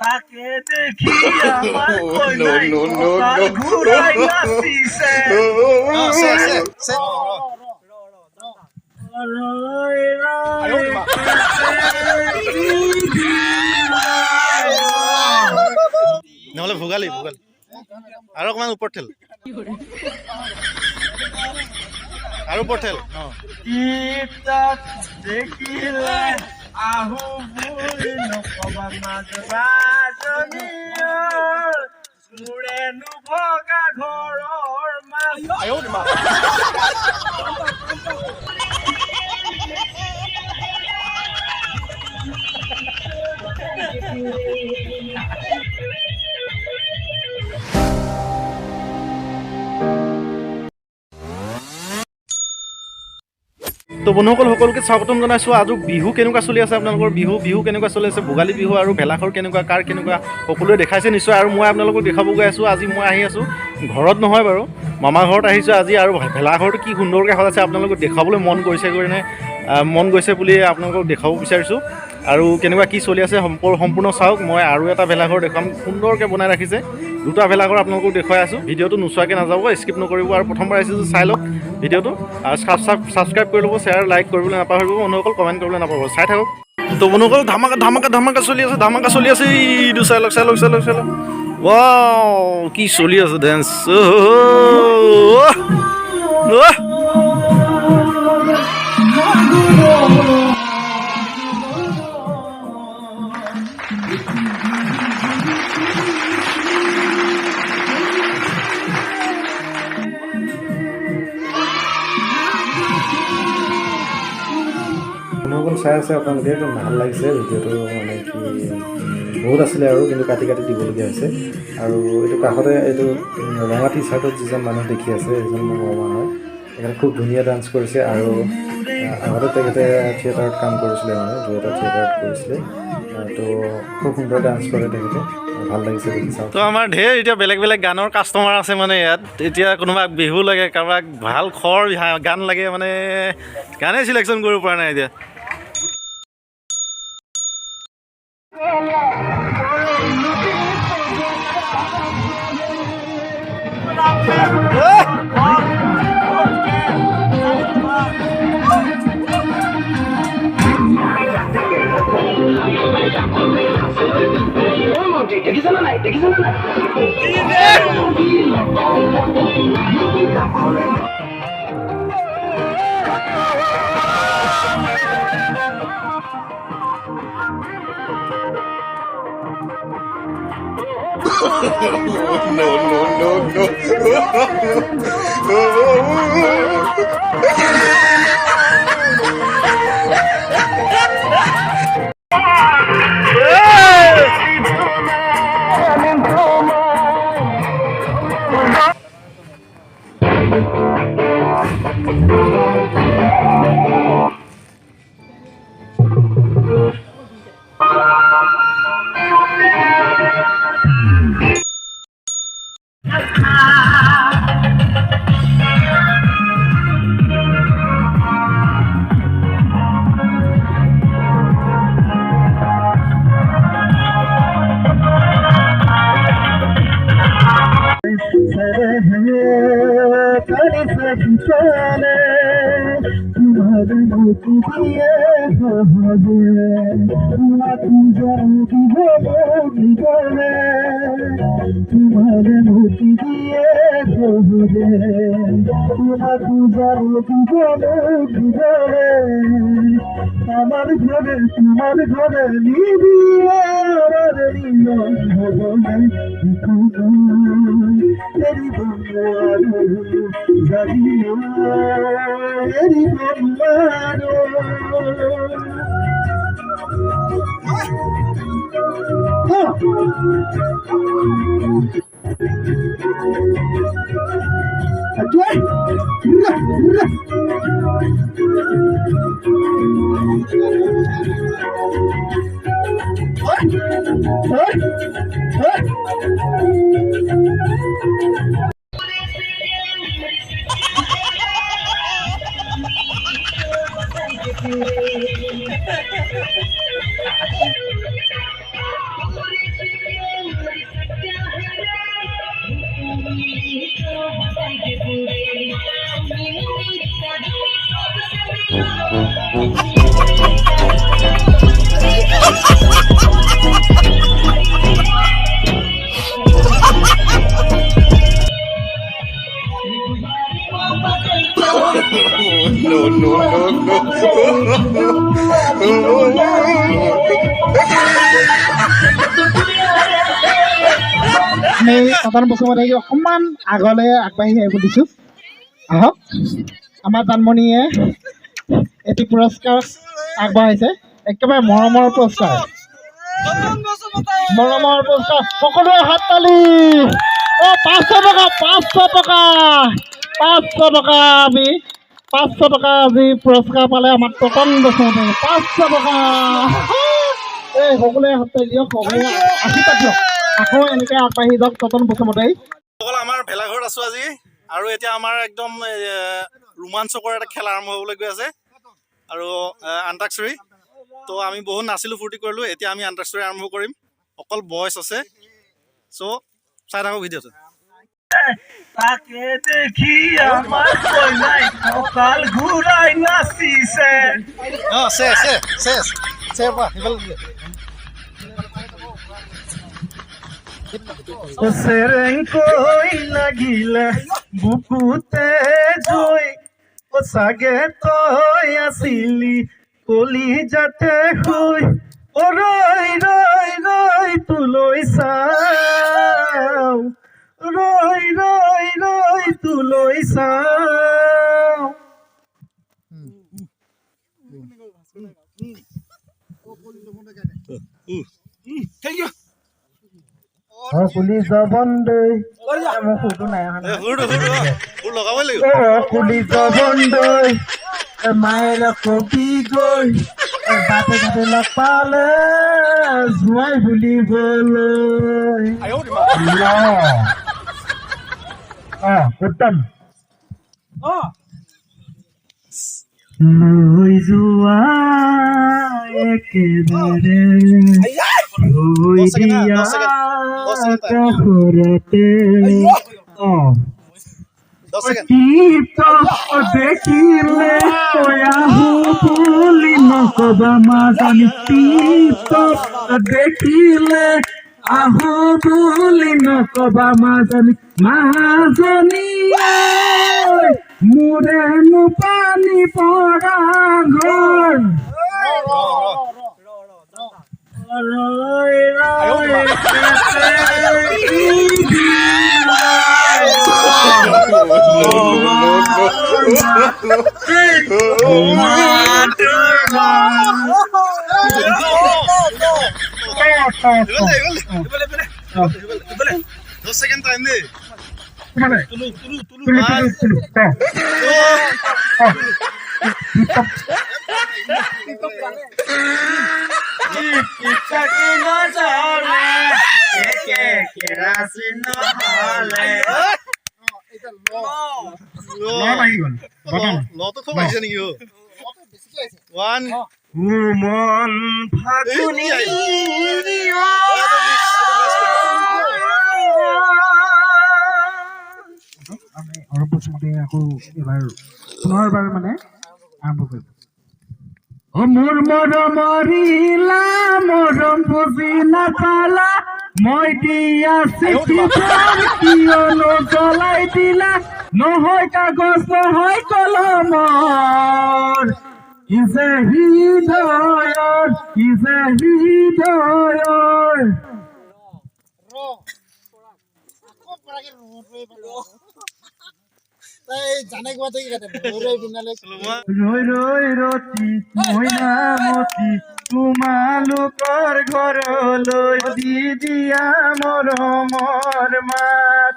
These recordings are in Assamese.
তাকে দেখি আমাৰ কইনাই কপাল ঘুৰাইয়াছিছে নহ'লে ভোগালী আৰু অকণমান ওপৰত ঠেল আৰু ওপৰত ঠেল তাক দেখিলে আহো বুলি নকবা মাজবাজনীয় মোৰেনো ভগা ঘৰৰ মাছ তো বন্ধুসকল সকলোকে স্বাগতম জনাইছোঁ আজি বিহু কেনেকুৱা চলি আছে আপোনালোকৰ বিহু কেনেকুৱা চলি আছে ভোগালী বিহু আৰু ভেলাঘৰ কেনেকুৱা কাৰ কেনেকুৱা সকলোৱে দেখাইছে নিশ্চয় আৰু মই আপোনালোকক দেখাব গৈ আছোঁ আজি মই আহি আছোঁ ঘৰত নহয় বাৰু মামা ঘৰত আহিছোঁ আজি আৰু ভেলাঘৰটো কি সুন্দৰকৈ সজাইছে আপোনালোকক দেখাবলৈ মন গৈছে বুলি আপোনালোকক দেখাব বিচাৰিছোঁ আৰু কেনেকুৱা কি চলি আছে সম্পূৰ্ণ চাওক মই আৰু এটা ভেলাঘৰ দেখুৱাম সুন্দৰকৈ বনাই ৰাখিছে দুটা ভেলাঘৰ আপোনালোকক দেখুৱাই আছোঁ ভিডিঅ'টো নোচোৱাকৈ নাযাব স্কিপ নকৰিব আৰু প্ৰথমবাৰ আহিছোঁ চাই লওক ভিডিঅ'টো আৰু ছাবস্ক্ৰাইব কৰি ল'ব শ্বেয়াৰ লাইক কৰিবলৈ নাপাহৰিব বন্ধুসকল কমেণ্ট কৰিবলৈ নাপাহৰিব চাই থাকক তো বন্ধুসকল ধামাকা চলি আছে এইটো চাই লওক ৱাও কি চলি আছে ডেন্স বন্ধুসকল চাই আছে আপোনালোকে একদম ভাল লাগিছে ভিডিঅ'টো মানে কি বহুত আছিলে আৰু কিন্তু কাটি দিবলগীয়া হৈছে আৰু এইটো কাষতে এইটো ৰঙা টি চাৰ্টত যিজন মানুহ দেখি আছে সেইজন মোৰ বৰমা হয় তেখেতে খুব ধুনীয়া ডান্স কৰিছে আৰু আগতে তেখেতে থিয়েটাৰত কাম কৰিছিলে মানে দুটা থিয়েটাৰত কৰিছিলে তো খুব সুন্দৰ ডান্স কৰে তেখেতে ভাল লাগিছে দেখি চাওক তো আমাৰ ঢেৰ এতিয়া বেলেগ গানৰ কাষ্টমাৰ আছে মানে ইয়াত এতিয়া কোনোবাক বিহু লাগে কাৰোবাক ভাল গান লাগে মানে গানেই চিলেকশ্যন কৰিব পৰা নাই এতিয়া আমাৰ ঘৰে তোমাৰ ঘৰে নিবিয়ে আমি তপন বসুমতাৰীক অকণমান আগলৈ আগবাঢ়ি আহিব দিছোঁ আহক আমাৰ জানমণিয়ে এটি পুৰস্কাৰ আগবঢ়াইছে একেবাৰে মৰমৰ পুৰস্কাৰ সকলোৱে হাত তালি 500 টকা আমি 500 টকা আজি পুৰস্কাৰ পালে আমাৰ তপন বসুমতাৰী 500 টকা এই সকলোৱে হাত তালি দিয়ক সকলোৱে আশীৰ্বাদ দিয়ক আকৌ এনেকৈ আগবাঢ়ি যাওক তপন বসুমতাৰী সকল আমাৰ ভেলাঘৰত আছোঁ আজি আৰু এতিয়া আমাৰ একদম ৰোমাঞ্চকৰ এটা খেল আৰম্ভ হ'বলৈ গৈ আছে আৰু আন্তাক্ষৰী তো আমি বহুত নাচিলোঁ ফূৰ্তি কৰিলোঁ এতিয়া আমি আন্তাক্ষৰী আৰম্ভ কৰিম অকল বয়স আছে চ' চাই থাকক ভিডিঅ'টো তাকে দেখি আমার কইনাই কপাল ঘুরাই নাচিছে অঁ শেষ সেরেং কই লাগিলে বুকুতে জই ও সাগে তই আসিলি কলি যাতে হই ও রই রই রই তুলই চাও রই রই রই তুলই চাও কুলি জবন্দে মোৰ সুৰটো নাই অহা সুৰ লগাবই লাগিব কুলি জবন্দে মায়েৰ কবি গই বাটে ঘাটে লগ পালে জোৱাই বুলিবলৈ উত্তম লৈ যোৱা একেবাৰে থৈ দিয়া কাষৰতে দেখিলে আহো বুলি নকবা মাজনী দেখিলে আহো বুলি নকবা মাজনী মোৰেনো পানী পৰা ঘৰ লটো খুব আহিছে নেকি ওৱান মন ফাগুনি আমি অলপ বছৰতে আকৌ এবাৰ পুনৰবাৰ মানে আৰম্ভ কৰিম মোৰ মৰমৰিলা মৰম বুজি নাপালা মই দিয়া চিঠিখন কিয়নো জ্বলাই দিলা নহয় কাগজ নহয় কলমৰ ইজে হৃদয়ৰ ৰৈ ৰৈ ৰতি মইনামতি তোমালোকৰ ঘৰলৈ দি দিয়া মৰমৰ মাত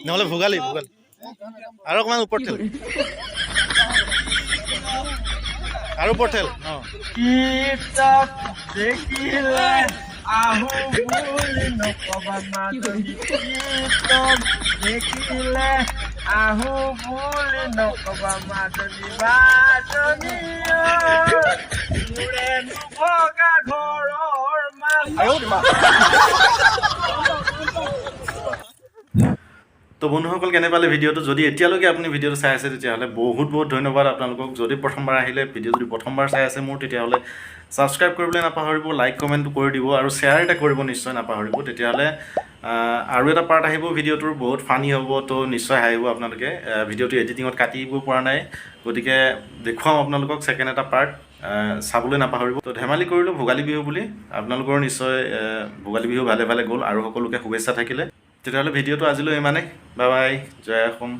নহ'লে ভোগালী আৰু অকণমান ওপৰত থেল আৰু ওপৰত থেল অঁ কিতাপ দেখিলে আহো বুলি নকবা মাজনী কিতাপ দেখিলে আহো বুলি নকবা মাজনী মোৰে নভগা ঘৰৰ তো বন্ধুসকল কেনে পালে ভিডিঅ'টো যদি এতিয়ালৈকে আপুনি ভিডিঅ'টো চাই আছে তেতিয়াহ'লে বহুত বহুত ধন্যবাদ আপোনালোকক যদি প্ৰথমবাৰ আহিলে ভিডিঅ' যদি প্ৰথমবাৰ চাই আছে মোৰ তেতিয়াহ'লে ছাবস্ক্ৰাইব কৰিবলৈ নাপাহৰিব লাইক কমেণ্টটো কৰি দিব আৰু শ্বেয়াৰ এটা কৰিব নিশ্চয় নাপাহৰিব তেতিয়াহ'লে আৰু এটা পাৰ্ট আহিব ভিডিঅ'টোৰ বহুত ফানি হ'ব তো নিশ্চয় আহিব আপোনালোকে ভিডিঅ'টো এডিটিঙত কাটিব পৰা নাই গতিকে দেখুৱাম আপোনালোকক ছেকেণ্ড এটা পাৰ্ট চাবলৈ নাপাহৰিব। তো ধেমালি কৰিলোঁ ভোগালী বিহু বুলি, আপোনালোকৰ নিশ্চয় ভোগালী বিহু ভালে ভালে গ'ল আৰু সকলোকে শুভেচ্ছা থাকিলে। তেতিয়াহ'লে ভিডিঅ'টো আজিলৈ ইমানেই। বাই বাই, জয় অসম।